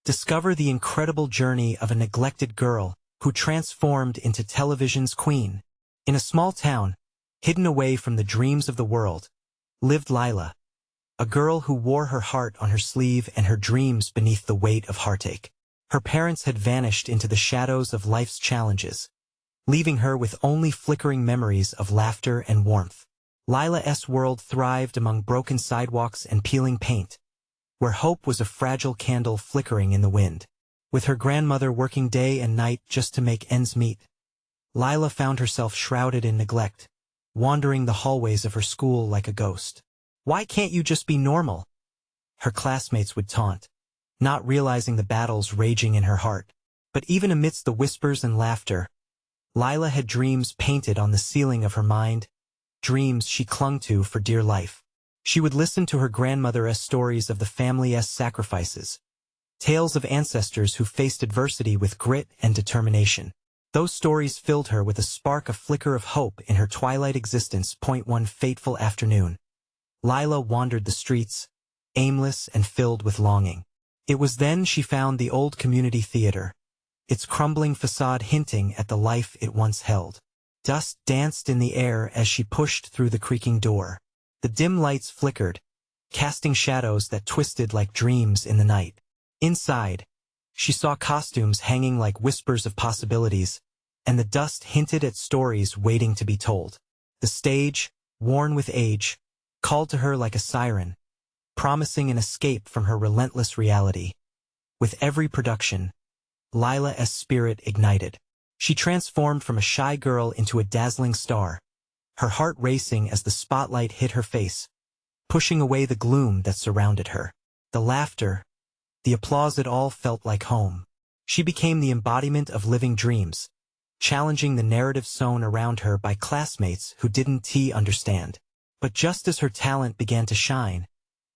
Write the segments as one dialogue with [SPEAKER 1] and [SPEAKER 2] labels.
[SPEAKER 1] Discover the incredible journey of a neglected girl who transformed into television's queen. In a small town, hidden away from the dreams of the world, lived Lila, a girl who wore her heart on her sleeve and her dreams beneath the weight of heartache. Her parents had vanished into the shadows of life's challenges, leaving her with only flickering memories of laughter and warmth. Lila's world thrived among broken sidewalks and peeling paint, where hope was a fragile candle flickering in the wind. With her grandmother working day and night just to make ends meet, Lila found herself shrouded in neglect, wandering the hallways of her school like a ghost. "Why can't you just be normal?" her classmates would taunt, not realizing the battles raging in her heart. But even amidst the whispers and laughter, Lila had dreams painted on the ceiling of her mind, dreams she clung to for dear life. She would listen to her grandmother's stories of the family's sacrifices, tales of ancestors who faced adversity with grit and determination. Those stories filled her with a spark of flicker of hope in her twilight existence. One fateful afternoon, Lila wandered the streets, aimless and filled with longing. It was then she found the old community theater, its crumbling facade hinting at the life it once held. Dust danced in the air as she pushed through the creaking door. The dim lights flickered, casting shadows that twisted like dreams in the night. Inside, she saw costumes hanging like whispers of possibilities, and the dust hinted at stories waiting to be told. The stage, worn with age, called to her like a siren, promising an escape from her relentless reality. With every production, Lila's spirit ignited. She transformed from a shy girl into a dazzling star, her heart racing as the spotlight hit her face, pushing away the gloom that surrounded her. The laughter, the applause, it all felt like home. She became the embodiment of living dreams, challenging the narrative sown around her by classmates who didn't understand. But just as her talent began to shine,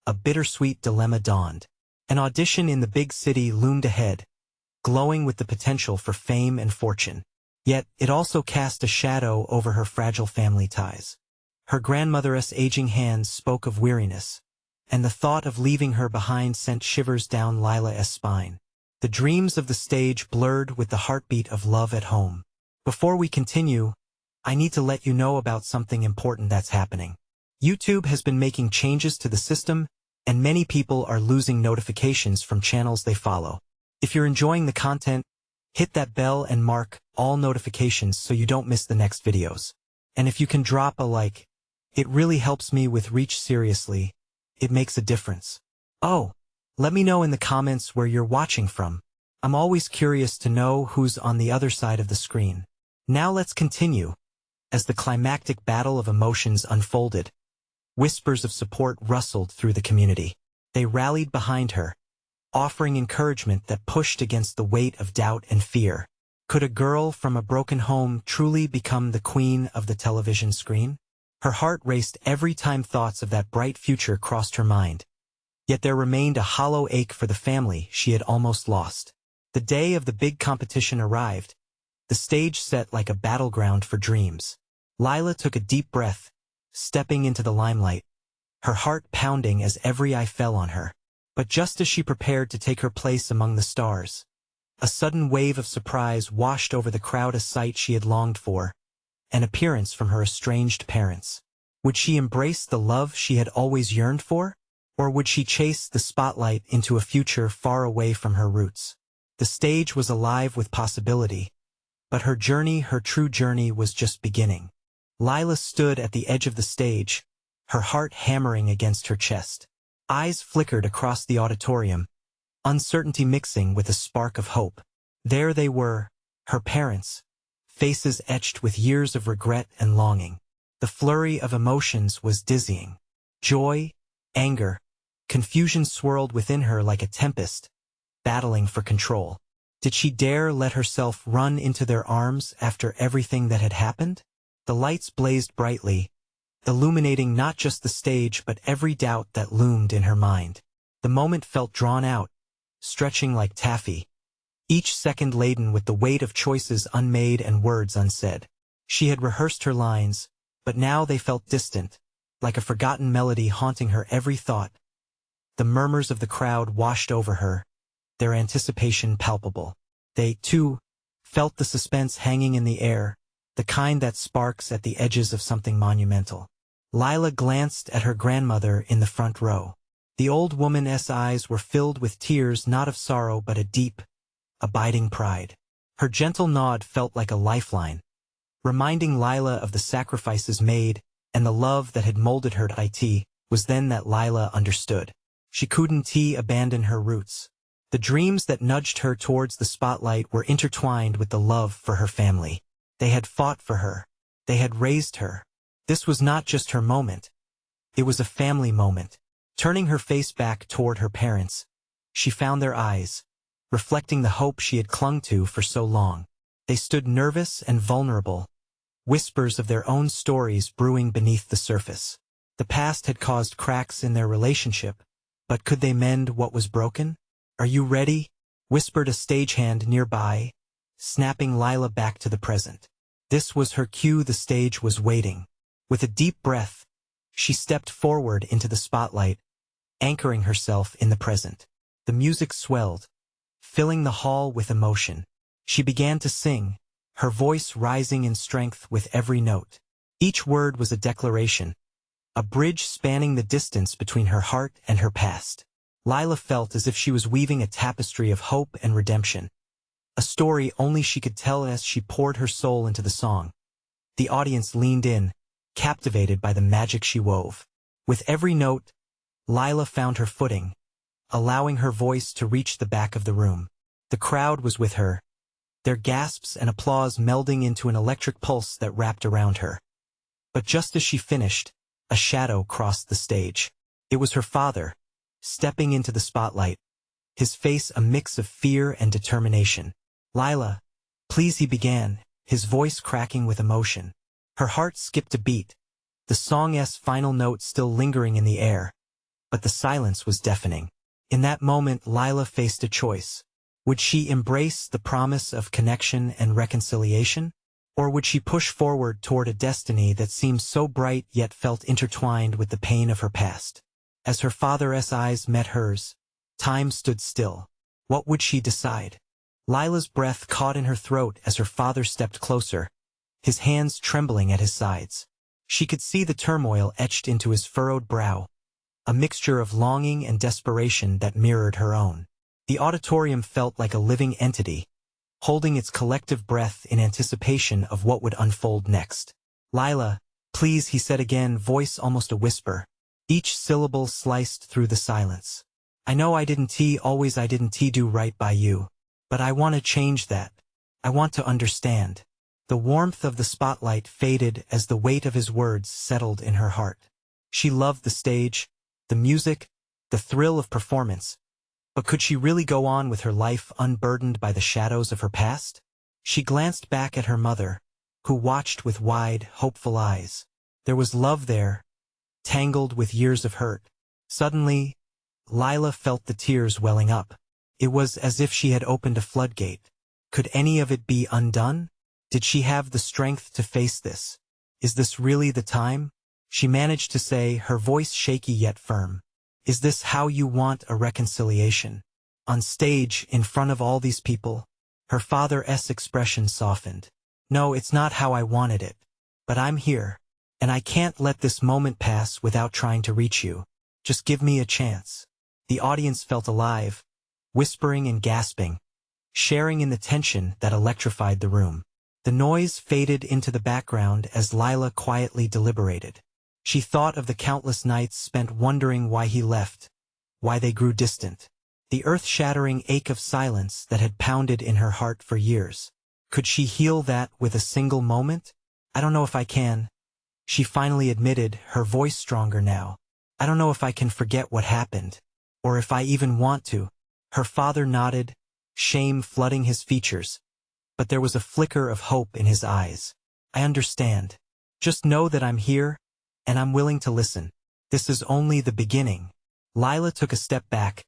[SPEAKER 1] a bittersweet dilemma dawned. An audition in the big city loomed ahead, glowing with the potential for fame and fortune. Yet, it also cast a shadow over her fragile family ties. Her grandmother's aging hands spoke of weariness, and the thought of leaving her behind sent shivers down Lila's spine. The dreams of the stage blurred with the heartbeat of love at home. Before we continue, I need to let you know about something important that's happening. YouTube has been making changes to the system, and many people are losing notifications from channels they follow. If you're enjoying the content, hit that bell and mark all notifications so you don't miss the next videos. And if you can drop a like, it really helps me with reach. Seriously, it makes a difference. Oh, let me know in the comments where you're watching from. I'm always curious to know who's on the other side of the screen. Now let's continue. As the climactic battle of emotions unfolded, whispers of support rustled through the community. They rallied behind her, offering encouragement that pushed against the weight of doubt and fear. Could a girl from a broken home truly become the queen of the television screen? Her heart raced every time thoughts of that bright future crossed her mind. Yet there remained a hollow ache for the family she had almost lost. The day of the big competition arrived, the stage set like a battleground for dreams. Lila took a deep breath, stepping into the limelight, her heart pounding as every eye fell on her. But just as she prepared to take her place among the stars, a sudden wave of surprise washed over the crowd, a sight she had longed for, an appearance from her estranged parents. Would she embrace the love she had always yearned for? Or would she chase the spotlight into a future far away from her roots? The stage was alive with possibility, but her journey, her true journey, was just beginning. Lila stood at the edge of the stage, her heart hammering against her chest. Eyes flickered across the auditorium, uncertainty mixing with a spark of hope. There they were, her parents, faces etched with years of regret and longing. The flurry of emotions was dizzying. Joy, anger, confusion swirled within her like a tempest, battling for control. Did she dare let herself run into their arms after everything that had happened? The lights blazed brightly, illuminating not just the stage but every doubt that loomed in her mind. The moment felt drawn out, stretching like taffy, each second laden with the weight of choices unmade and words unsaid. She had rehearsed her lines, but now they felt distant, like a forgotten melody haunting her every thought. The murmurs of the crowd washed over her, their anticipation palpable. They, too, felt the suspense hanging in the air, the kind that sparks at the edges of something monumental. Lila glanced at her grandmother in the front row. The old woman's eyes were filled with tears not of sorrow but a deep, abiding pride. Her gentle nod felt like a lifeline, reminding Lila of the sacrifices made and the love that had molded her. It was then that Lila understood. She couldn't abandon her roots. The dreams that nudged her towards the spotlight were intertwined with the love for her family. They had fought for her. They had raised her. This was not just her moment. It was a family moment. Turning her face back toward her parents, she found their eyes, reflecting the hope she had clung to for so long. They stood nervous and vulnerable, whispers of their own stories brewing beneath the surface. The past had caused cracks in their relationship, but could they mend what was broken? "Are you ready?" whispered a stagehand nearby, snapping Lila back to the present. This was her cue. The stage was waiting. With a deep breath, she stepped forward into the spotlight, anchoring herself in the present. The music swelled, filling the hall with emotion. She began to sing, her voice rising in strength with every note. Each word was a declaration, a bridge spanning the distance between her heart and her past. Lila felt as if she was weaving a tapestry of hope and redemption, a story only she could tell. As she poured her soul into the song, the audience leaned in, captivated by the magic she wove. With every note, Lila found her footing, allowing her voice to reach the back of the room. The crowd was with her, their gasps and applause melding into an electric pulse that wrapped around her. But just as she finished, a shadow crossed the stage. It was her father, stepping into the spotlight, his face a mix of fear and determination. "Lila, please," he began, his voice cracking with emotion. Her heart skipped a beat, the song's final note still lingering in the air. But the silence was deafening. In that moment, Lila faced a choice. Would she embrace the promise of connection and reconciliation? Or would she push forward toward a destiny that seemed so bright yet felt intertwined with the pain of her past? As her father's eyes met hers, time stood still. What would she decide? Lila's breath caught in her throat as her father stepped closer, his hands trembling at his sides. She could see the turmoil etched into his furrowed brow, a mixture of longing and desperation that mirrored her own. The auditorium felt like a living entity, holding its collective breath in anticipation of what would unfold next. "Lila, please," he said again, voice almost a whisper, each syllable sliced through the silence. "I know I didn't do right by you, but I want to change that. I want to understand." The warmth of the spotlight faded as the weight of his words settled in her heart. She loved the stage, the music, the thrill of performance. But could she really go on with her life unburdened by the shadows of her past? She glanced back at her mother, who watched with wide, hopeful eyes. There was love there, tangled with years of hurt. Suddenly, Lila felt the tears welling up. It was as if she had opened a floodgate. Could any of it be undone? Did she have the strength to face this? "Is this really the time?" she managed to say, her voice shaky yet firm. "Is this how you want a reconciliation? On stage, in front of all these people?" Her father's expression softened. "No, it's not how I wanted it. But I'm here, and I can't let this moment pass without trying to reach you. Just give me a chance." The audience felt alive, whispering and gasping, sharing in the tension that electrified the room. The noise faded into the background as Lila quietly deliberated. She thought of the countless nights spent wondering why he left, why they grew distant. The earth-shattering ache of silence that had pounded in her heart for years. Could she heal that with a single moment? "I don't know if I can," she finally admitted, her voice stronger now. "I don't know if I can forget what happened, or if I even want to." Her father nodded, shame flooding his features, but there was a flicker of hope in his eyes. "I understand. Just know that I'm here, and I'm willing to listen. This is only the beginning." Lila took a step back,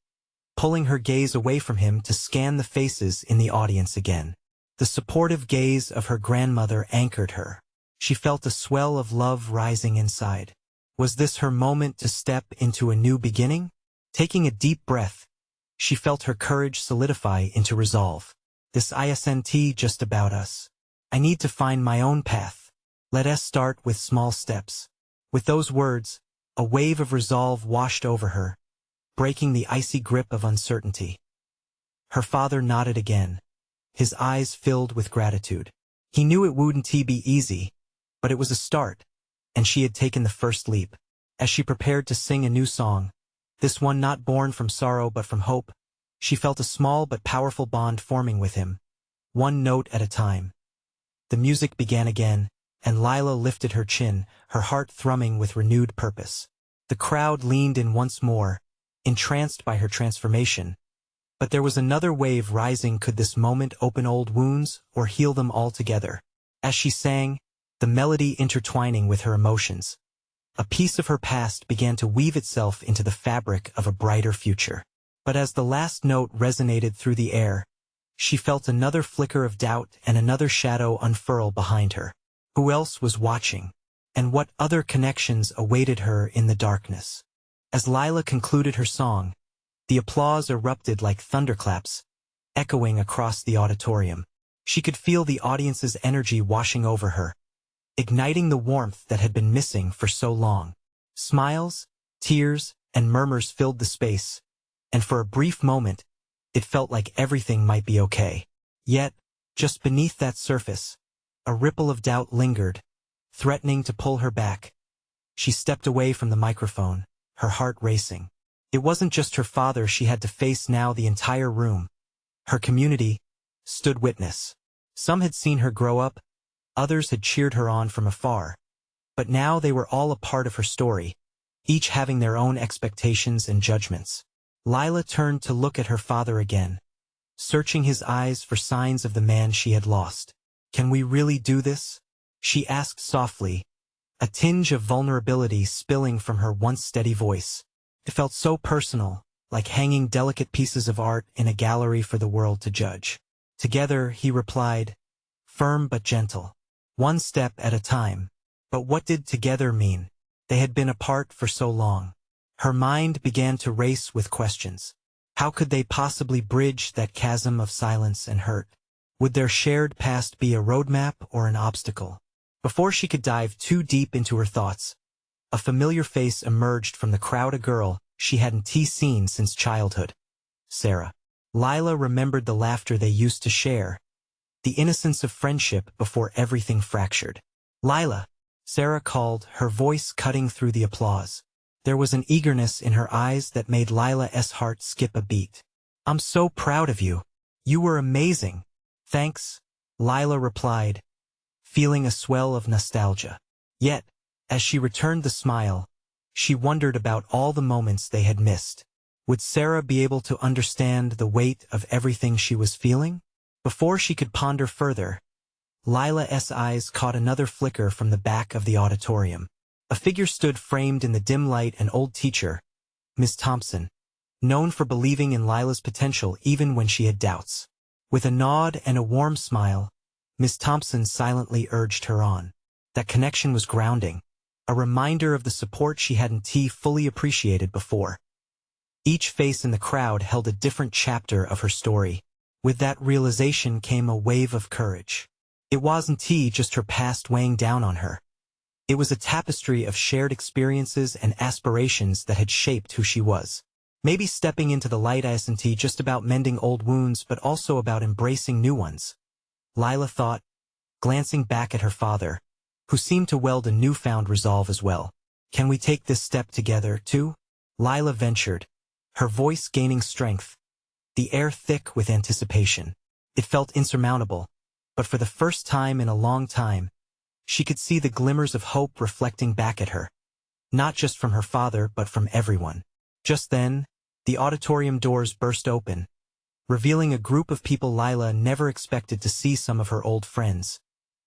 [SPEAKER 1] pulling her gaze away from him to scan the faces in the audience again. The supportive gaze of her grandmother anchored her. She felt a swell of love rising inside. Was this her moment to step into a new beginning? Taking a deep breath, she felt her courage solidify into resolve. This isn't just about us. I need to find my own path. Let us start with small steps. With those words, a wave of resolve washed over her, breaking the icy grip of uncertainty. Her father nodded again, his eyes filled with gratitude. He knew it wouldn't be easy, but it was a start, and she had taken the first leap. As she prepared to sing a new song, this one not born from sorrow but from hope, she felt a small but powerful bond forming with him, one note at a time. The music began again, and Lila lifted her chin, her heart thrumming with renewed purpose. The crowd leaned in once more, entranced by her transformation. But there was another wave rising. Could this moment open old wounds or heal them altogether? As she sang, the melody intertwining with her emotions, a piece of her past began to weave itself into the fabric of a brighter future. But as the last note resonated through the air, she felt another flicker of doubt and another shadow unfurl behind her. Who else was watching? And what other connections awaited her in the darkness? As Lila concluded her song, the applause erupted like thunderclaps, echoing across the auditorium. She could feel the audience's energy washing over her, igniting the warmth that had been missing for so long. Smiles, tears, and murmurs filled the space, and for a brief moment, it felt like everything might be okay. Yet, just beneath that surface, a ripple of doubt lingered, threatening to pull her back. She stepped away from the microphone, her heart racing. It wasn't just her father she had to face now. The entire room, her community, stood witness. Some had seen her grow up, others had cheered her on from afar. But now they were all a part of her story, each having their own expectations and judgments. Lila turned to look at her father again, searching his eyes for signs of the man she had lost. "Can we really do this?" she asked softly, a tinge of vulnerability spilling from her once steady voice. It felt so personal, like hanging delicate pieces of art in a gallery for the world to judge. "Together," he replied, firm but gentle. "One step at a time." But what did together mean? They had been apart for so long. Her mind began to race with questions. How could they possibly bridge that chasm of silence and hurt? Would their shared past be a roadmap or an obstacle? Before she could dive too deep into her thoughts, a familiar face emerged from the crowd, a girl she hadn't seen since childhood. Sarah. Lila remembered the laughter they used to share, the innocence of friendship before everything fractured. "Lila," Sarah called, her voice cutting through the applause. There was an eagerness in her eyes that made Lila's heart skip a beat. "I'm so proud of you. You were amazing." "Thanks," Lila replied, feeling a swell of nostalgia. Yet, as she returned the smile, she wondered about all the moments they had missed. Would Sarah be able to understand the weight of everything she was feeling? Before she could ponder further, Lila's eyes caught another flicker from the back of the auditorium. A figure stood framed in the dim light, an old teacher, Miss Thompson, known for believing in Lila's potential even when she had doubts. With a nod and a warm smile, Miss Thompson silently urged her on. That connection was grounding, a reminder of the support she hadn't fully appreciated before. Each face in the crowd held a different chapter of her story. With that realization came a wave of courage. It wasn't just her past weighing down on her. It was a tapestry of shared experiences and aspirations that had shaped who she was. Maybe stepping into the light isn't just about mending old wounds but also about embracing new ones. Lila thought, glancing back at her father, who seemed to weld a newfound resolve as well. "Can we take this step together, too?" Lila ventured, her voice gaining strength, the air thick with anticipation. It felt insurmountable, but for the first time in a long time, she could see the glimmers of hope reflecting back at her. Not just from her father but from everyone. Just then, the auditorium doors burst open, revealing a group of people Lila never expected to see, some of her old friends,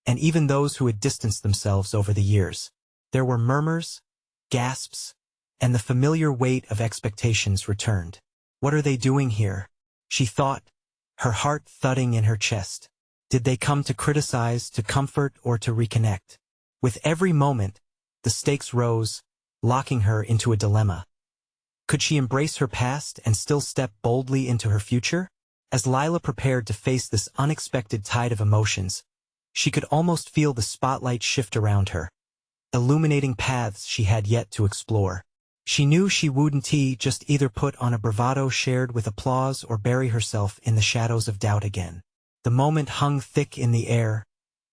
[SPEAKER 1] and even those who had distanced themselves over the years. There were murmurs, gasps, and the familiar weight of expectations returned. "What are they doing here?" she thought, her heart thudding in her chest. Did they come to criticize, to comfort, or to reconnect? With every moment, the stakes rose, locking her into a dilemma. Could she embrace her past and still step boldly into her future? As Lila prepared to face this unexpected tide of emotions, she could almost feel the spotlight shift around her, illuminating paths she had yet to explore. She knew she wouldn't just either put on a bravado shared with applause or bury herself in the shadows of doubt again. The moment hung thick in the air,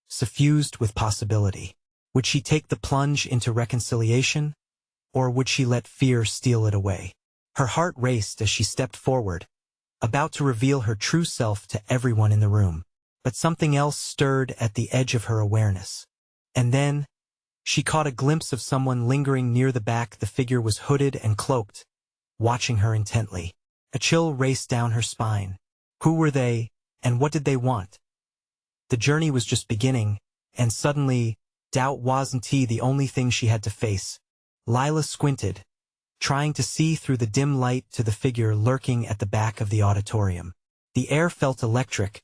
[SPEAKER 1] suffused with possibility. Would she take the plunge into reconciliation, or would she let fear steal it away? Her heart raced as she stepped forward, about to reveal her true self to everyone in the room. But something else stirred at the edge of her awareness. And then, she caught a glimpse of someone lingering near the back. The figure was hooded and cloaked, watching her intently. A chill raced down her spine. Who were they, and what did they want? The journey was just beginning, and suddenly, doubt wasn't the only thing she had to face. Lila squinted, trying to see through the dim light to the figure lurking at the back of the auditorium. The air felt electric,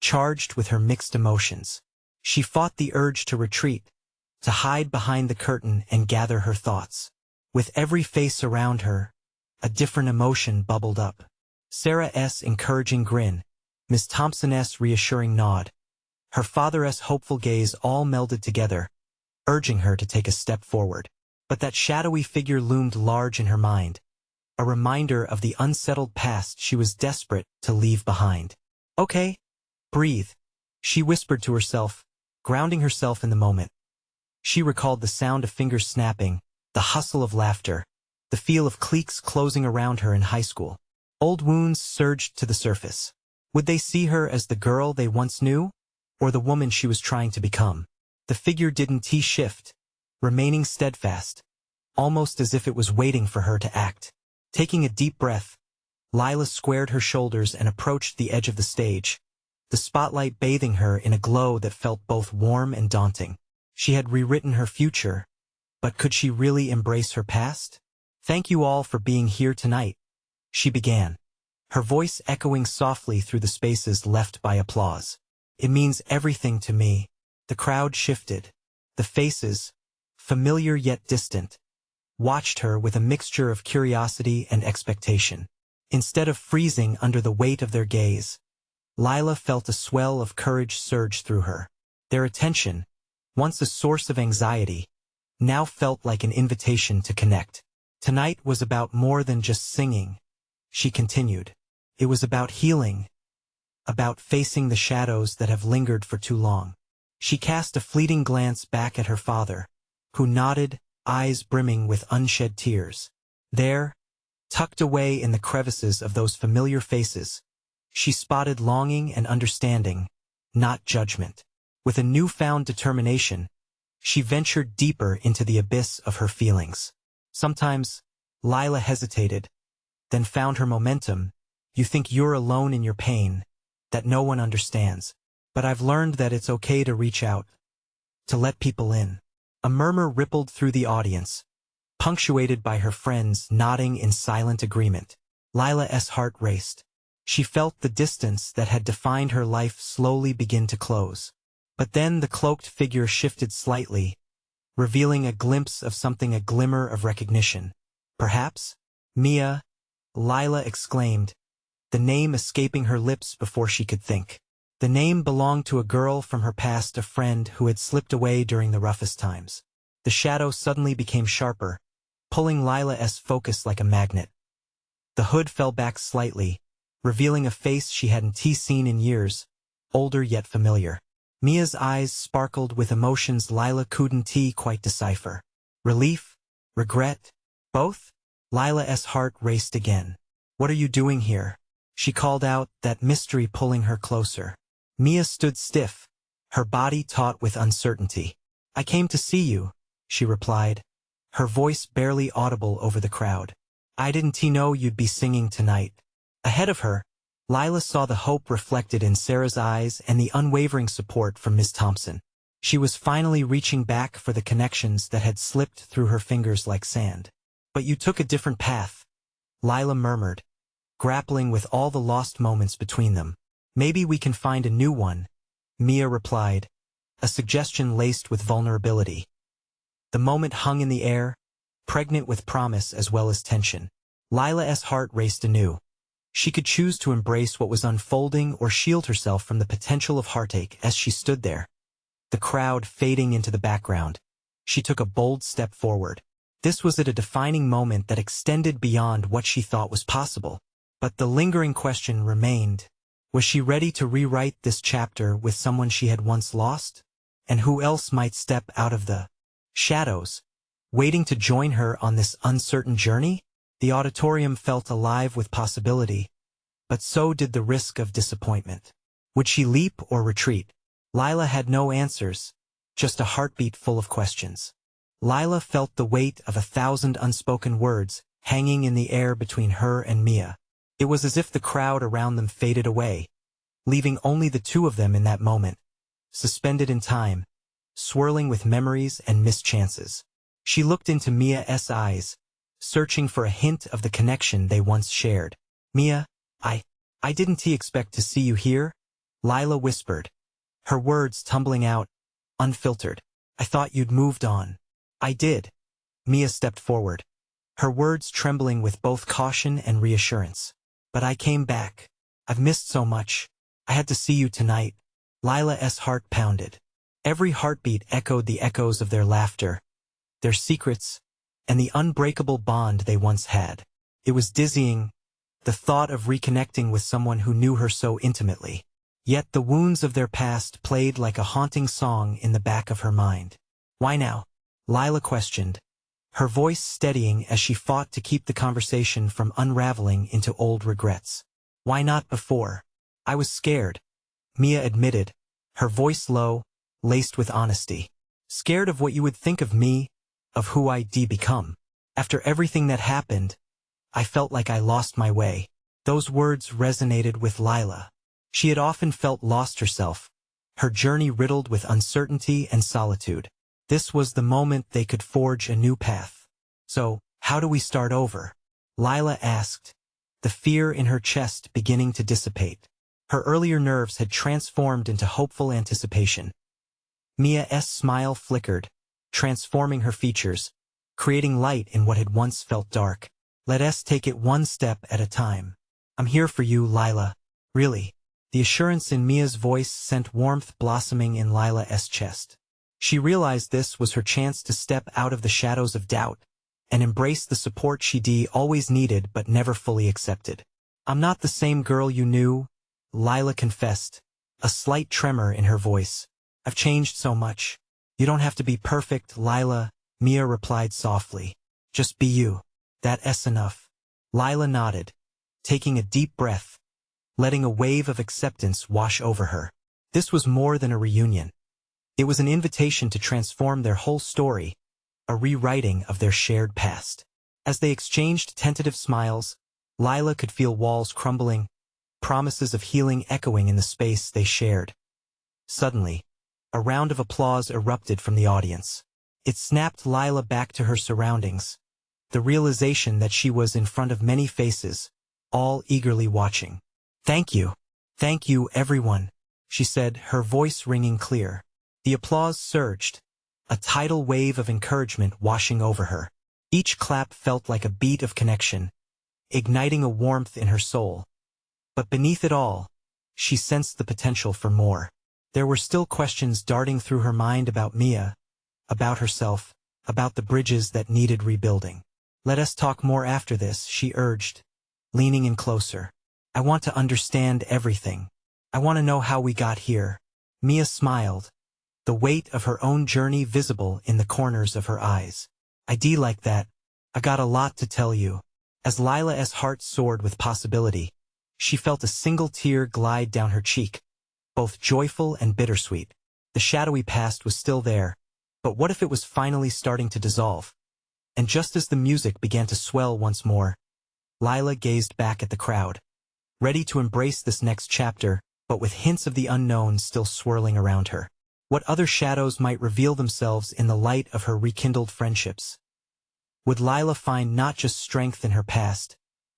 [SPEAKER 1] charged with her mixed emotions. She fought the urge to retreat, to hide behind the curtain and gather her thoughts. With every face around her, a different emotion bubbled up. Sarah's encouraging grin, Miss Thompson's reassuring nod, her father's hopeful gaze all melded together, urging her to take a step forward. But that shadowy figure loomed large in her mind, a reminder of the unsettled past she was desperate to leave behind. Okay, breathe, she whispered to herself, grounding herself in the moment. She recalled the sound of fingers snapping, the hustle of laughter, the feel of cliques closing around her in high school. Old wounds surged to the surface. Would they see her as the girl they once knew, or the woman she was trying to become? The figure didn't shift, remaining steadfast, almost as if it was waiting for her to act. Taking a deep breath, Lila squared her shoulders and approached the edge of the stage, the spotlight bathing her in a glow that felt both warm and daunting. She had rewritten her future, but could she really embrace her past? Thank you all for being here tonight, she began, her voice echoing softly through the spaces left by applause. It means everything to me. The crowd shifted. The faces, familiar yet distant, watched her with a mixture of curiosity and expectation. Instead of freezing under the weight of their gaze, Lila felt a swell of courage surge through her. Their attention, once a source of anxiety, now felt like an invitation to connect. Tonight was about more than just singing, she continued. It was about healing, about facing the shadows that have lingered for too long. She cast a fleeting glance back at her father, who nodded, eyes brimming with unshed tears. There, tucked away in the crevices of those familiar faces, she spotted longing and understanding, not judgment. With a newfound determination, she ventured deeper into the abyss of her feelings. Sometimes, Lila hesitated, then found her momentum. You think you're alone in your pain, that no one understands. But I've learned that it's okay to reach out, to let people in. A murmur rippled through the audience, punctuated by her friends nodding in silent agreement. Lila's heart raced. She felt the distance that had defined her life slowly begin to close. But then the cloaked figure shifted slightly, revealing a glimpse of something, a glimmer of recognition. Perhaps? Mia, Lila exclaimed, the name escaping her lips before she could think. The name belonged to a girl from her past, a friend who had slipped away during the roughest times. The shadow suddenly became sharper, pulling Lila's focus like a magnet. The hood fell back slightly, revealing a face she hadn't seen in years, older yet familiar. Mia's eyes sparkled with emotions Lila couldn't quite decipher. Relief? Regret? Both? Lila's heart raced again. What are you doing here? She called out, that mystery pulling her closer. Mia stood stiff, her body taut with uncertainty. I came to see you, she replied, her voice barely audible over the crowd. I didn't know you'd be singing tonight. Ahead of her, Lila saw the hope reflected in Sarah's eyes and the unwavering support from Miss Thompson. She was finally reaching back for the connections that had slipped through her fingers like sand. But you took a different path, Lila murmured, grappling with all the lost moments between them. Maybe we can find a new one, Mia replied, a suggestion laced with vulnerability. The moment hung in the air, pregnant with promise as well as tension. Lila's heart raced anew. She could choose to embrace what was unfolding or shield herself from the potential of heartache as she stood there. The crowd fading into the background. She took a bold step forward. This was at a defining moment that extended beyond what she thought was possible. But the lingering question remained. Was she ready to rewrite this chapter with someone she had once lost? And who else might step out of the shadows, waiting to join her on this uncertain journey? The auditorium felt alive with possibility, but so did the risk of disappointment. Would she leap or retreat? Lila had no answers, just a heartbeat full of questions. Lila felt the weight of 1,000 unspoken words hanging in the air between her and Mia. It was as if the crowd around them faded away, leaving only the two of them in that moment, suspended in time, swirling with memories and missed chances. She looked into Mia's eyes, searching for a hint of the connection they once shared. Mia, I didn't expect to see you here, Lila whispered, her words tumbling out, unfiltered. I thought you'd moved on. I did. Mia stepped forward, her words trembling with both caution and reassurance. But I came back. I've missed so much. I had to see you tonight. Lila's heart pounded. Every heartbeat echoed the echoes of their laughter, their secrets, and the unbreakable bond they once had. It was dizzying, the thought of reconnecting with someone who knew her so intimately. Yet the wounds of their past played like a haunting song in the back of her mind. Why now? Lila questioned, her voice steadying as she fought to keep the conversation from unraveling into old regrets. Why not before? I was scared, Mia admitted, her voice low, laced with honesty. Scared of what you would think of me, of who I'd become. After everything that happened, I felt like I lost my way. Those words resonated with Lila. She had often felt lost herself, her journey riddled with uncertainty and solitude. This was the moment they could forge a new path. So, how do we start over? Lila asked, the fear in her chest beginning to dissipate. Her earlier nerves had transformed into hopeful anticipation. Mia's smile flickered, transforming her features, creating light in what had once felt dark. Let's take it one step at a time. I'm here for you, Lila. Really. The assurance in Mia's voice sent warmth blossoming in Lila's chest. She realized this was her chance to step out of the shadows of doubt and embrace the support she'd always needed but never fully accepted. I'm not the same girl you knew, Lila confessed, a slight tremor in her voice. I've changed so much. You don't have to be perfect, Lila, Mia replied softly. Just be you. That's enough. Lila nodded, taking a deep breath, letting a wave of acceptance wash over her. This was more than a reunion. It was an invitation to transform their whole story, a rewriting of their shared past. As they exchanged tentative smiles, Lila could feel walls crumbling, promises of healing echoing in the space they shared. Suddenly, a round of applause erupted from the audience. It snapped Lila back to her surroundings, the realization that she was in front of many faces, all eagerly watching. Thank you, everyone, she said, her voice ringing clear. The applause surged, a tidal wave of encouragement washing over her. Each clap felt like a beat of connection, igniting a warmth in her soul. But beneath it all, she sensed the potential for more. There were still questions darting through her mind about Mia, about herself, about the bridges that needed rebuilding. Let us talk more after this, she urged, leaning in closer. I want to understand everything. I want to know how we got here. Mia smiled, the weight of her own journey visible in the corners of her eyes. I like that. I got a lot to tell you. As Lila's heart soared with possibility, she felt a single tear glide down her cheek, both joyful and bittersweet. The shadowy past was still there, but what if it was finally starting to dissolve? And just as the music began to swell once more, Lila gazed back at the crowd, ready to embrace this next chapter, but with hints of the unknown still swirling around her. What other shadows might reveal themselves in the light of her rekindled friendships? Would Lila find not just strength in her past,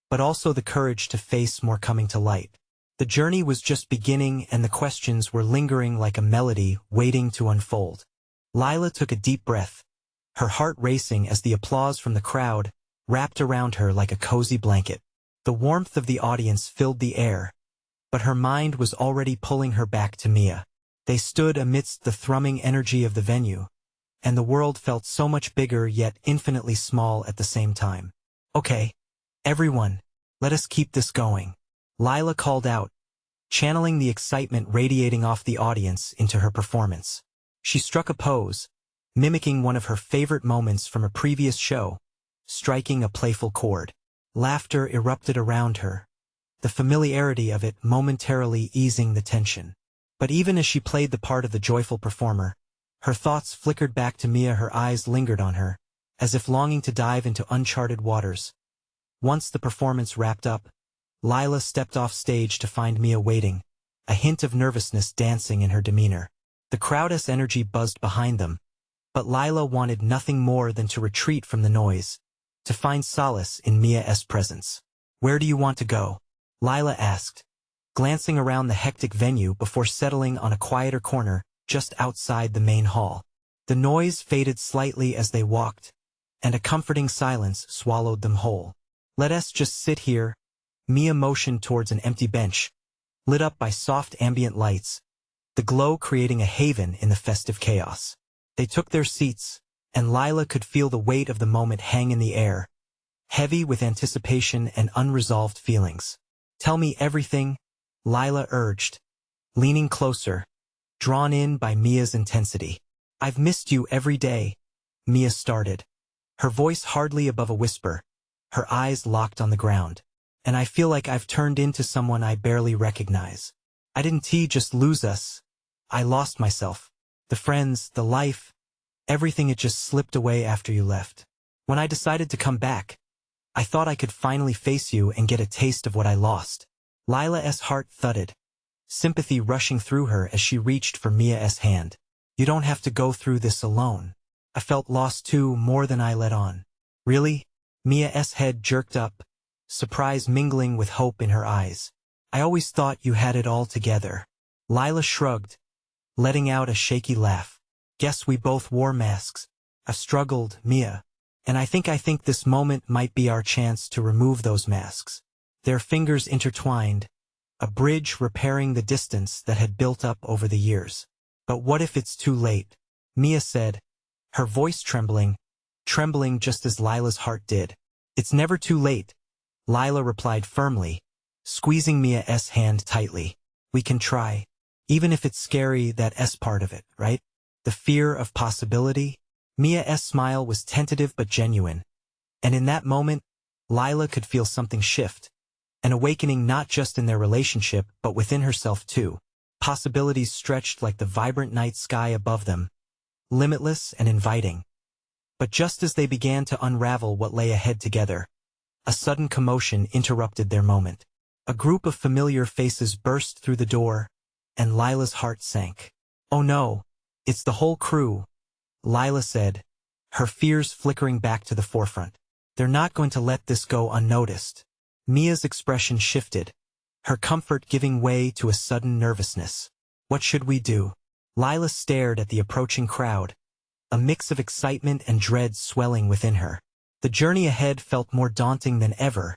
[SPEAKER 1] but also the courage to face more coming to light? The journey was just beginning and the questions were lingering like a melody waiting to unfold. Lila took a deep breath, her heart racing as the applause from the crowd wrapped around her like a cozy blanket. The warmth of the audience filled the air, but her mind was already pulling her back to Mia. They stood amidst the thrumming energy of the venue, and the world felt so much bigger yet infinitely small at the same time. "Okay, everyone, let us keep this going," Lila called out, channeling the excitement radiating off the audience into her performance. She struck a pose, mimicking one of her favorite moments from a previous show, striking a playful chord. Laughter erupted around her, the familiarity of it momentarily easing the tension. But even as she played the part of the joyful performer, her thoughts flickered back to Mia. Her eyes lingered on her, as if longing to dive into uncharted waters. Once the performance wrapped up, Lila stepped off stage to find Mia waiting, a hint of nervousness dancing in her demeanor. The crowd's energy buzzed behind them, but Lila wanted nothing more than to retreat from the noise, to find solace in Mia's presence. "Where do you want to go?" Lila asked, glancing around the hectic venue before settling on a quieter corner just outside the main hall. The noise faded slightly as they walked, and a comforting silence swallowed them whole. "Let us just sit here." Mia motioned towards an empty bench, lit up by soft ambient lights, the glow creating a haven in the festive chaos. They took their seats, and Lila could feel the weight of the moment hang in the air, heavy with anticipation and unresolved feelings. "Tell me everything," Lila urged, leaning closer, drawn in by Mia's intensity. "I've missed you every day," Mia started, her voice hardly above a whisper, her eyes locked on the ground. "And I feel like I've turned into someone I barely recognize. I didn't just lose us. I lost myself. The friends, the life, everything. It just slipped away after you left. When I decided to come back, I thought I could finally face you and get a taste of what I lost." Lila's heart thudded, sympathy rushing through her as she reached for Mia's hand. "You don't have to go through this alone. I felt lost too, more than I let on." "Really?" Mia's head jerked up, surprise mingling with hope in her eyes. "I always thought you had it all together." Lila shrugged, letting out a shaky laugh. "Guess we both wore masks. I've struggled, Mia. And I think this moment might be our chance to remove those masks." Their fingers intertwined, a bridge repairing the distance that had built up over the years. "But what if it's too late?" Mia said, her voice trembling just as Lila's heart did. "It's never too late," Lila replied firmly, squeezing Mia's hand tightly. "We can try. Even if it's scary, that S part of it, right? The fear of possibility." Mia's smile was tentative but genuine, and in that moment, Lila could feel something shift, an awakening not just in their relationship but within herself too. Possibilities stretched like the vibrant night sky above them, limitless and inviting. But just as they began to unravel what lay ahead together, a sudden commotion interrupted their moment. A group of familiar faces burst through the door, and Lila's heart sank. "Oh no, it's the whole crew," Lila said, her fears flickering back to the forefront. "They're not going to let this go unnoticed." Mia's expression shifted, her comfort giving way to a sudden nervousness. "What should we do?" Lila stared at the approaching crowd, a mix of excitement and dread swelling within her. The journey ahead felt more daunting than ever,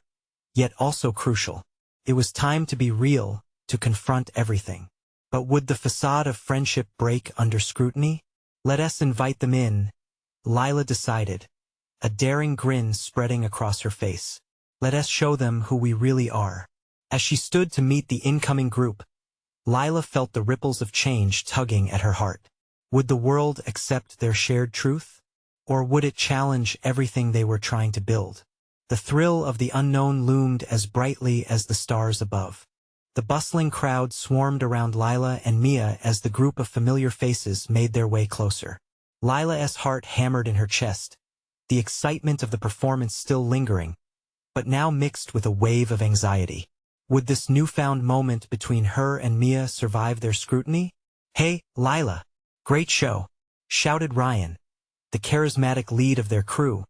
[SPEAKER 1] yet also crucial. It was time to be real, to confront everything. But would the facade of friendship break under scrutiny? "Let us invite them in," Lila decided, a daring grin spreading across her face. "Let us show them who we really are." As she stood to meet the incoming group, Lila felt the ripples of change tugging at her heart. Would the world accept their shared truth? Or would it challenge everything they were trying to build? The thrill of the unknown loomed as brightly as the stars above. The bustling crowd swarmed around Lila and Mia as the group of familiar faces made their way closer. Lila's heart hammered in her chest, the excitement of the performance still lingering, but now mixed with a wave of anxiety. Would this newfound moment between her and Mia survive their scrutiny? "Hey, Lila! Great show!" shouted Ryan, the charismatic lead of their crew,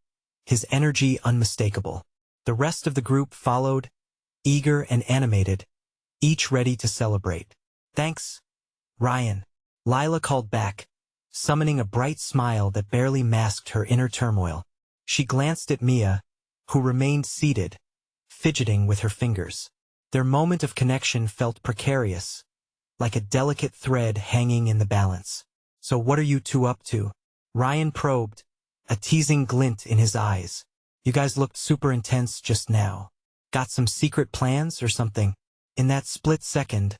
[SPEAKER 1] his energy unmistakable. The rest of the group followed, eager and animated, each ready to celebrate. "Thanks, Ryan," Lila called back, summoning a bright smile that barely masked her inner turmoil. She glanced at Mia, who remained seated, fidgeting with her fingers. Their moment of connection felt precarious, like a delicate thread hanging in the balance. "So what are you two up to?" Ryan probed, a teasing glint in his eyes. "You guys looked super intense just now. Got some secret plans or something?" In that split second,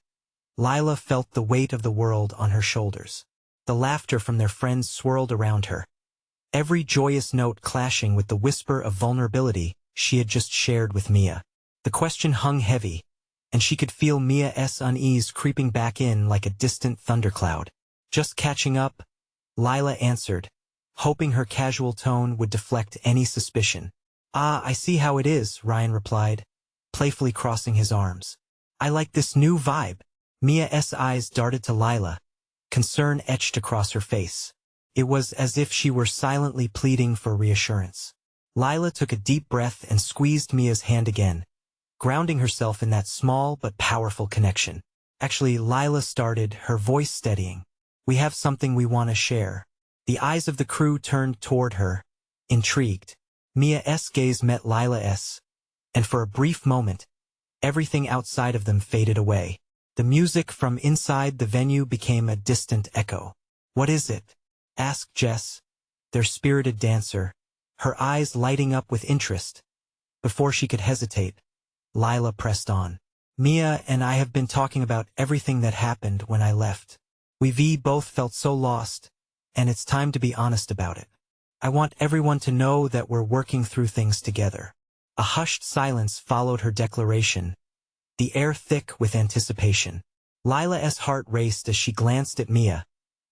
[SPEAKER 1] Lila felt the weight of the world on her shoulders. The laughter from their friends swirled around her, every joyous note clashing with the whisper of vulnerability she had just shared with Mia. The question hung heavy, and she could feel Mia's unease creeping back in like a distant thundercloud. "Just catching up," Lila answered, hoping her casual tone would deflect any suspicion. "Ah, I see how it is," Ryan replied, playfully crossing his arms. "I like this new vibe." Mia's eyes darted to Lila, concern etched across her face. It was as if she were silently pleading for reassurance. Lila took a deep breath and squeezed Mia's hand again, grounding herself in that small but powerful connection. "Actually," Lila started, her voice steadying, "we have something we want to share." The eyes of the crew turned toward her, intrigued. Mia's gaze met Lila's, and for a brief moment, everything outside of them faded away. The music from inside the venue became a distant echo. "What is it?" asked Jess, their spirited dancer, her eyes lighting up with interest. Before she could hesitate, Lila pressed on. "Mia and I have been talking about everything that happened when I left. We both felt so lost, and it's time to be honest about it. I want everyone to know that we're working through things together." A hushed silence followed her declaration, the air thick with anticipation. Lila's heart raced as she glanced at Mia,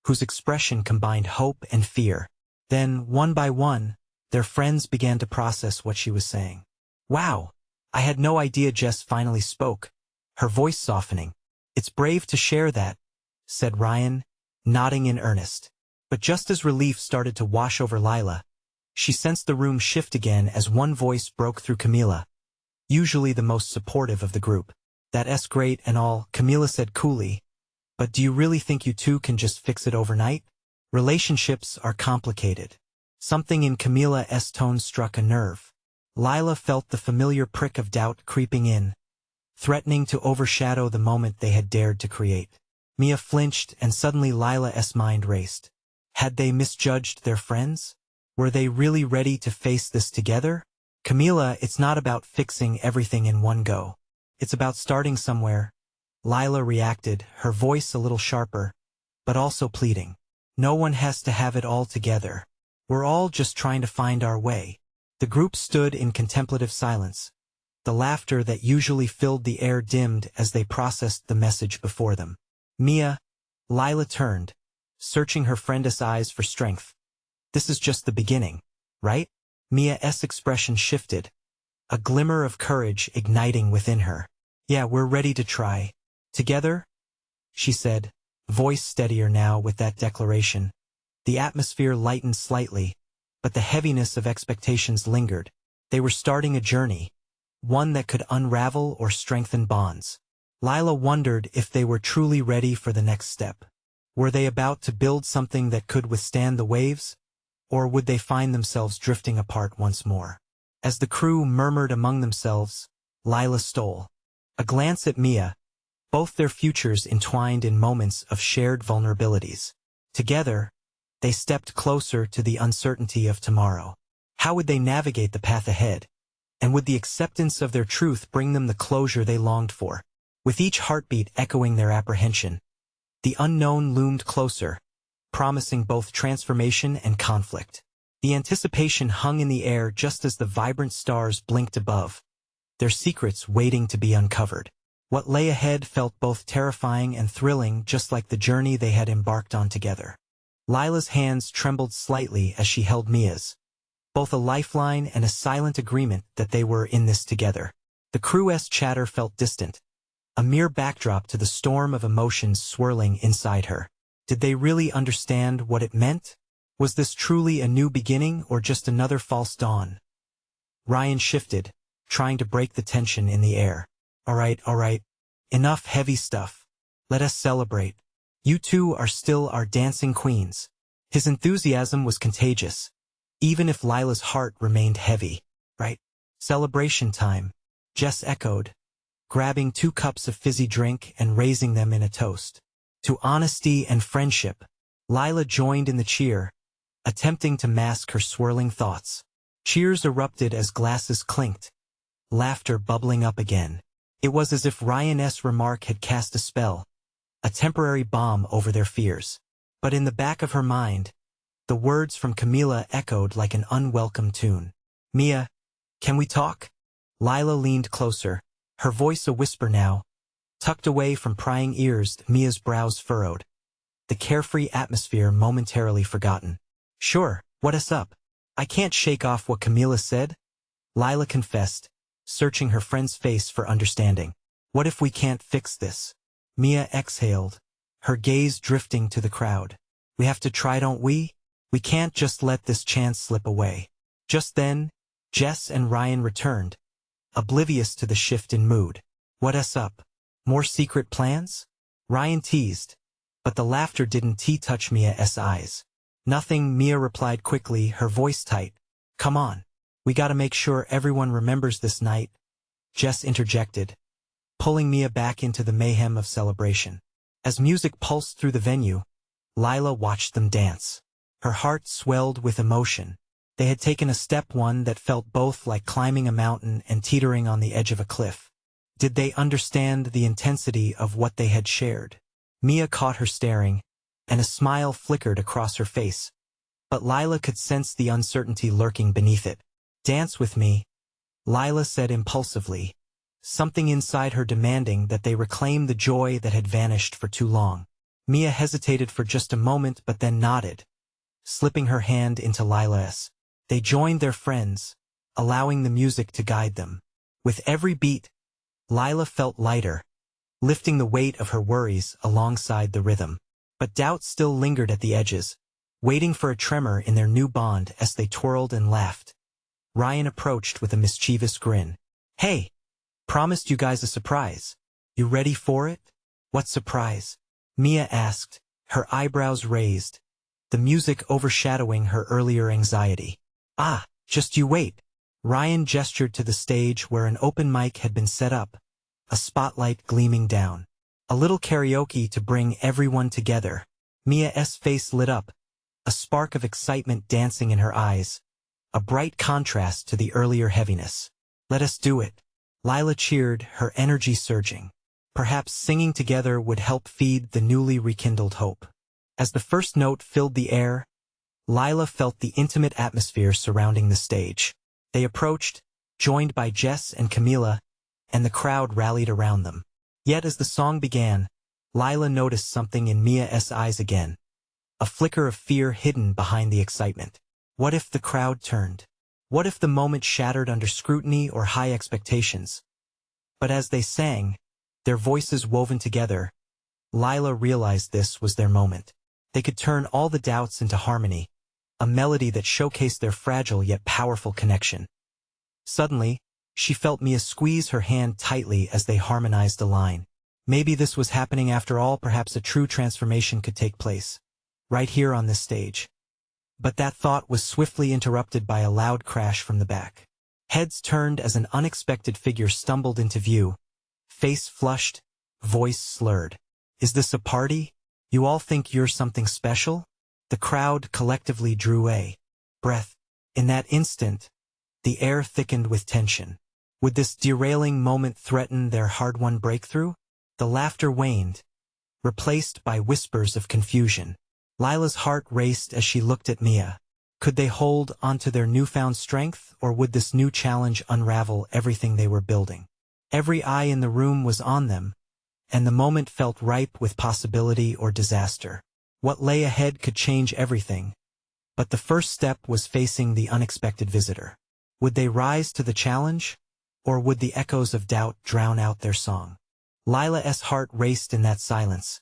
[SPEAKER 1] whose expression combined hope and fear. Then, one by one, their friends began to process what she was saying. "Wow, I had no idea." Jess finally spoke, her voice softening. "It's brave to share that," said Ryan, nodding in earnest. But just as relief started to wash over Lila, she sensed the room shift again as one voice broke through. "Camila, usually the most supportive of the group. That's great and all," Camila said coolly, "but do you really think you two can just fix it overnight? Relationships are complicated." Something in Camila's tone struck a nerve. Lila felt the familiar prick of doubt creeping in, threatening to overshadow the moment they had dared to create. Mia flinched, and suddenly Lila's mind raced. Had they misjudged their friends? Were they really ready to face this together? "Camila, it's not about fixing everything in one go. It's about starting somewhere," Lila reacted, her voice a little sharper, but also pleading. "No one has to have it all together. We're all just trying to find our way." The group stood in contemplative silence. The laughter that usually filled the air dimmed as they processed the message before them. "Mia," Lila turned, searching her friend's eyes for strength. "This is just the beginning, right?" Mia's expression shifted, a glimmer of courage igniting within her. "Yeah, we're ready to try. Together?" she said, voice steadier now with that declaration. The atmosphere lightened slightly, but the heaviness of expectations lingered. They were starting a journey, one that could unravel or strengthen bonds. Lila wondered if they were truly ready for the next step. Were they about to build something that could withstand the waves, or would they find themselves drifting apart once more? As the crew murmured among themselves, Lila stole a glance at Mia, both their futures entwined in moments of shared vulnerabilities. Together, they stepped closer to the uncertainty of tomorrow. How would they navigate the path ahead? And would the acceptance of their truth bring them the closure they longed for? With each heartbeat echoing their apprehension, the unknown loomed closer, promising both transformation and conflict. The anticipation hung in the air just as the vibrant stars blinked above, their secrets waiting to be uncovered. What lay ahead felt both terrifying and thrilling, just like the journey they had embarked on together. Lila's hands trembled slightly as she held Mia's, both a lifeline and a silent agreement that they were in this together. The crew's chatter felt distant, a mere backdrop to the storm of emotions swirling inside her. Did they really understand what it meant? Was this truly a new beginning or just another false dawn? Ryan shifted, trying to break the tension in the air. All right. Enough heavy stuff. Let us celebrate. You two are still our dancing queens." His enthusiasm was contagious, even if Lila's heart remained heavy. "Right? Celebration time, Jess echoed, grabbing 2 cups of fizzy drink and raising them in a toast. To honesty and friendship, Lila joined in the cheer, attempting to mask her swirling thoughts. Cheers erupted as glasses clinked, laughter bubbling up again. It was as if Ryan's remark had cast a spell, a temporary balm over their fears. But in the back of her mind, the words from Camila echoed like an unwelcome tune. Mia, can we talk? Lila leaned closer, her voice a whisper now. Tucked away from prying ears, Mia's brows furrowed, the carefree atmosphere momentarily forgotten. Sure, what's up? I can't shake off what Camila said, Lila confessed, searching her friend's face for understanding. What if we can't fix this? Mia exhaled, her gaze drifting to the crowd. We have to try, don't we? We can't just let this chance slip away. Just then, Jess and Ryan returned, oblivious to the shift in mood. What's up? More secret plans? Ryan teased, but the laughter didn't touch Mia's eyes. Nothing, Mia replied quickly, her voice tight. Come on. We gotta make sure everyone remembers this night, Jess interjected, pulling Mia back into the mayhem of celebration. As music pulsed through the venue, Lila watched them dance. Her heart swelled with emotion. They had taken a step, one that felt both like climbing a mountain and teetering on the edge of a cliff. Did they understand the intensity of what they had shared? Mia caught her staring, and a smile flickered across her face. But Lila could sense the uncertainty lurking beneath it. Dance with me, Lila said impulsively, something inside her demanding that they reclaim the joy that had vanished for too long. Mia hesitated for just a moment but then nodded, slipping her hand into Lila's. They joined their friends, allowing the music to guide them. With every beat, Lila felt lighter, lifting the weight of her worries alongside the rhythm. But doubt still lingered at the edges, waiting for a tremor in their new bond as they twirled and laughed. Ryan approached with a mischievous grin. Hey, promised you guys a surprise. You ready for it? What surprise? Mia asked, her eyebrows raised, the music overshadowing her earlier anxiety. Ah, just you wait. Ryan gestured to the stage where an open mic had been set up, a spotlight gleaming down. A little karaoke to bring everyone together. Mia's face lit up, a spark of excitement dancing in her eyes, a bright contrast to the earlier heaviness. Let us do it. Lila cheered, her energy surging. Perhaps singing together would help feed the newly rekindled hope. As the first note filled the air, Lila felt the intimate atmosphere surrounding the stage. They approached, joined by Jess and Camila, and the crowd rallied around them. Yet as the song began, Lila noticed something in Mia's eyes again, a flicker of fear hidden behind the excitement. What if the crowd turned? What if the moment shattered under scrutiny or high expectations? But as they sang, their voices woven together, Lila realized this was their moment. They could turn all the doubts into harmony, a melody that showcased their fragile yet powerful connection. Suddenly, she felt Mia squeeze her hand tightly as they harmonized a line. Maybe this was happening after all, perhaps a true transformation could take place, right here on this stage. But that thought was swiftly interrupted by a loud crash from the back. Heads turned as an unexpected figure stumbled into view, face flushed, voice slurred. Is this a party? You all think you're something special? The crowd collectively drew a breath. In that instant, the air thickened with tension. Would this derailing moment threaten their hard-won breakthrough? The laughter waned, replaced by whispers of confusion. Lila's heart raced as she looked at Mia. Could they hold onto their newfound strength, or would this new challenge unravel everything they were building? Every eye in the room was on them, and the moment felt ripe with possibility or disaster. What lay ahead could change everything, but the first step was facing the unexpected visitor. Would they rise to the challenge, or would the echoes of doubt drown out their song? Lila's heart raced in that silence,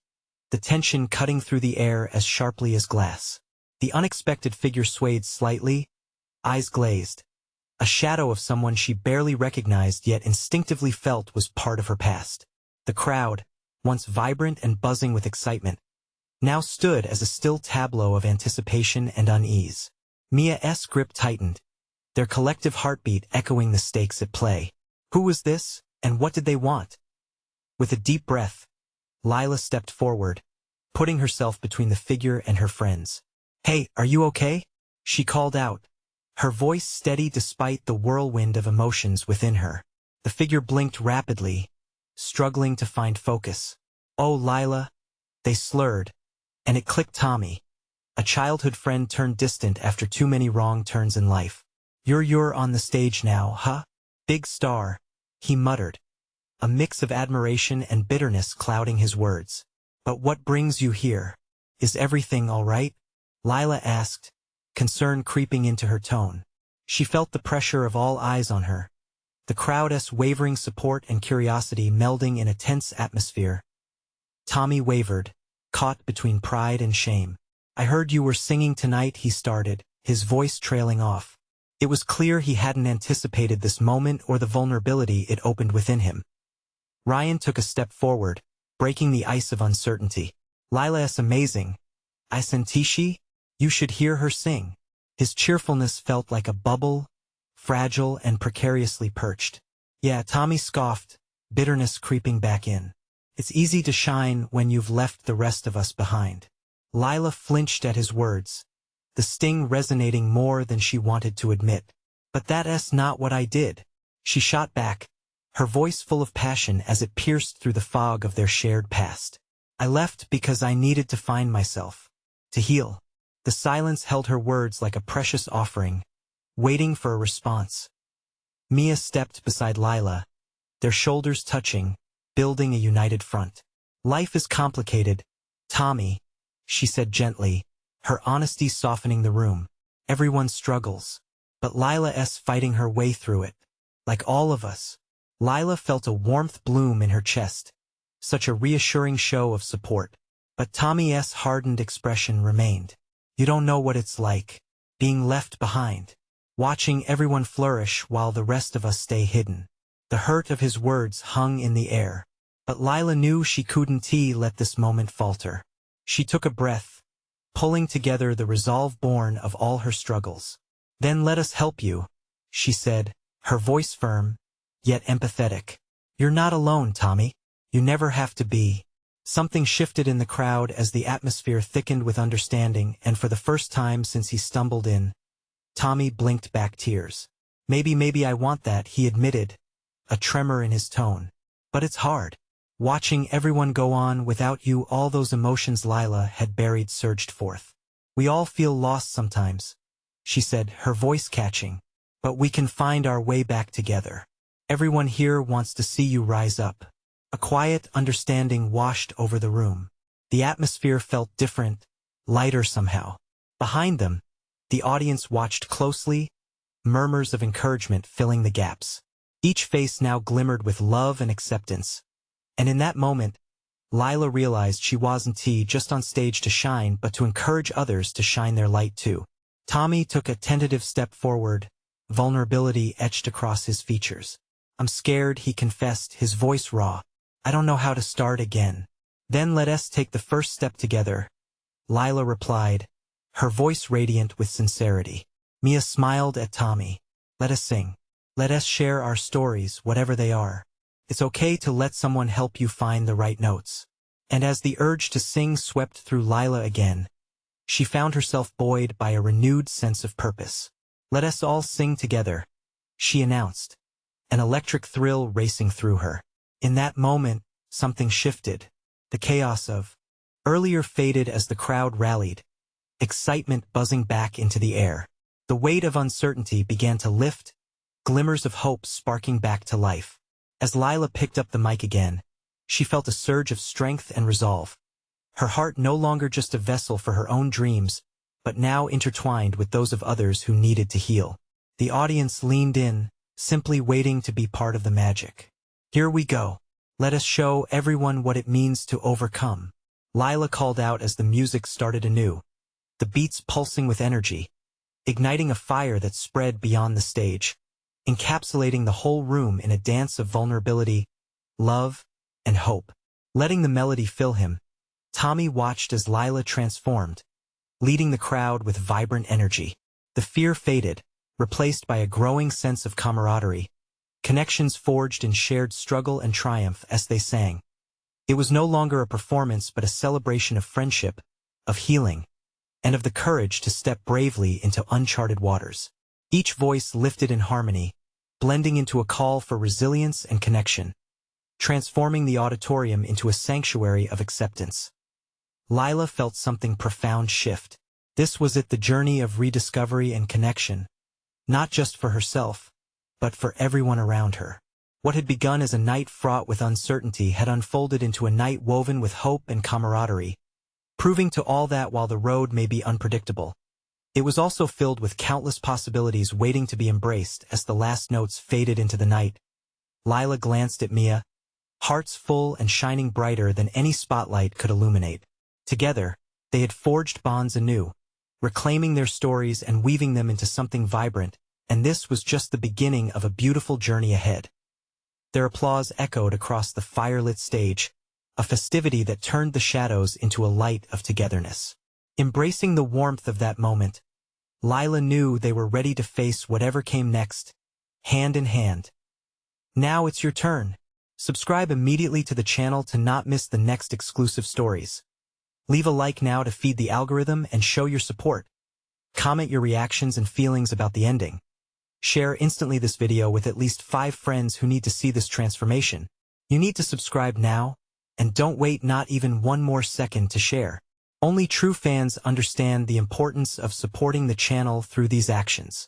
[SPEAKER 1] the tension cutting through the air as sharply as glass. The unexpected figure swayed slightly, eyes glazed. A shadow of someone she barely recognized yet instinctively felt was part of her past. The crowd, once vibrant and buzzing with excitement, now stood as a still tableau of anticipation and unease. Mia's grip tightened, their collective heartbeat echoing the stakes at play. Who was this, and what did they want? With a deep breath, Lila stepped forward, putting herself between the figure and her friends. "Hey, are you okay?" she called out, her voice steady despite the whirlwind of emotions within her. The figure blinked rapidly, struggling to find focus. "Oh, Lila," they slurred, and it clicked. Tommy, a childhood friend turned distant after too many wrong turns in life. You're on the stage now, huh? Big star," he muttered, a mix of admiration and bitterness clouding his words. "But what brings you here? Is everything all right?" Lila asked, concern creeping into her tone. She felt the pressure of all eyes on her, the crowd's wavering support and curiosity melding in a tense atmosphere. Tommy wavered, caught between pride and shame. "I heard you were singing tonight," he started, his voice trailing off. It was clear he hadn't anticipated this moment or the vulnerability it opened within him. Ryan took a step forward, breaking the ice of uncertainty. "Lila's amazing. I sentishi? You should hear her sing." His cheerfulness felt like a bubble, fragile and precariously perched. "Yeah," Tommy scoffed, bitterness creeping back in. "It's easy to shine when you've left the rest of us behind." Lila flinched at his words, the sting resonating more than she wanted to admit. "But that's not what I did," she shot back, her voice full of passion as it pierced through the fog of their shared past. "I left because I needed to find myself, to heal." The silence held her words like a precious offering, waiting for a response. Mia stepped beside Lila, their shoulders touching, building a united front. "Life is complicated, Tommy," she said gently, her honesty softening the room. "Everyone struggles. But Lila's fighting her way through it. Like all of us." Lila felt a warmth bloom in her chest, such a reassuring show of support. But Tommy's hardened expression remained. "You don't know what it's like, being left behind, watching everyone flourish while the rest of us stay hidden." The hurt of his words hung in the air. But Lila knew she couldn't let this moment falter. She took a breath, pulling together the resolve born of all her struggles. "Then let us help you," she said, her voice firm, yet empathetic. "You're not alone, Tommy. You never have to be." Something shifted in the crowd as the atmosphere thickened with understanding, and for the first time since he stumbled in, Tommy blinked back tears. Maybe I want that," he admitted, a tremor in his tone. "But it's hard. Watching everyone go on without you." All those emotions Lila had buried surged forth. "We all feel lost sometimes," she said, her voice catching. "But we can find our way back together. Everyone here wants to see you rise up." A quiet understanding washed over the room. The atmosphere felt different, lighter somehow. Behind them, the audience watched closely, murmurs of encouragement filling the gaps. Each face now glimmered with love and acceptance. And in that moment, Lila realized she wasn't just on stage to shine but to encourage others to shine their light too. Tommy took a tentative step forward, vulnerability etched across his features. "I'm scared," he confessed, his voice raw. "I don't know how to start again." "Then let us take the first step together," Lila replied, her voice radiant with sincerity. Mia smiled at Tommy. "Let us sing. Let us share our stories, whatever they are. It's okay to let someone help you find the right notes." And as the urge to sing swept through Lila again, she found herself buoyed by a renewed sense of purpose. "Let us all sing together," she announced, an electric thrill racing through her. In that moment, something shifted. The chaos of earlier faded as the crowd rallied, excitement buzzing back into the air. The weight of uncertainty began to lift, glimmers of hope sparking back to life. As Lila picked up the mic again, she felt a surge of strength and resolve. Her heart no longer just a vessel for her own dreams, but now intertwined with those of others who needed to heal. The audience leaned in, simply waiting to be part of the magic. "Here we go. Let us show everyone what it means to overcome," Lila called out as the music started anew, the beats pulsing with energy, igniting a fire that spread beyond the stage, encapsulating the whole room in a dance of vulnerability, love, and hope. Letting the melody fill him, Tommy watched as Lila transformed, leading the crowd with vibrant energy. The fear faded, replaced by a growing sense of camaraderie, connections forged in shared struggle and triumph as they sang. It was no longer a performance but a celebration of friendship, of healing, and of the courage to step bravely into uncharted waters. Each voice lifted in harmony, blending into a call for resilience and connection, transforming the auditorium into a sanctuary of acceptance. Lila felt something profound shift. This was the journey of rediscovery and connection, not just for herself, but for everyone around her. What had begun as a night fraught with uncertainty had unfolded into a night woven with hope and camaraderie, proving to all that while the road may be unpredictable, it was also filled with countless possibilities waiting to be embraced. As the last notes faded into the night, Lila glanced at Mia, hearts full and shining brighter than any spotlight could illuminate. Together, they had forged bonds anew, reclaiming their stories and weaving them into something vibrant, and this was just the beginning of a beautiful journey ahead. Their applause echoed across the firelit stage, a festivity that turned the shadows into a light of togetherness. Embracing the warmth of that moment, Lila knew they were ready to face whatever came next, hand in hand. Now it's your turn. Subscribe immediately to the channel to not miss the next exclusive stories. Leave a like now to feed the algorithm and show your support. Comment your reactions and feelings about the ending. Share instantly this video with at least 5 friends who need to see this transformation. You need to subscribe now, and don't wait not even one more second to share. Only true fans understand the importance of supporting the channel through these actions.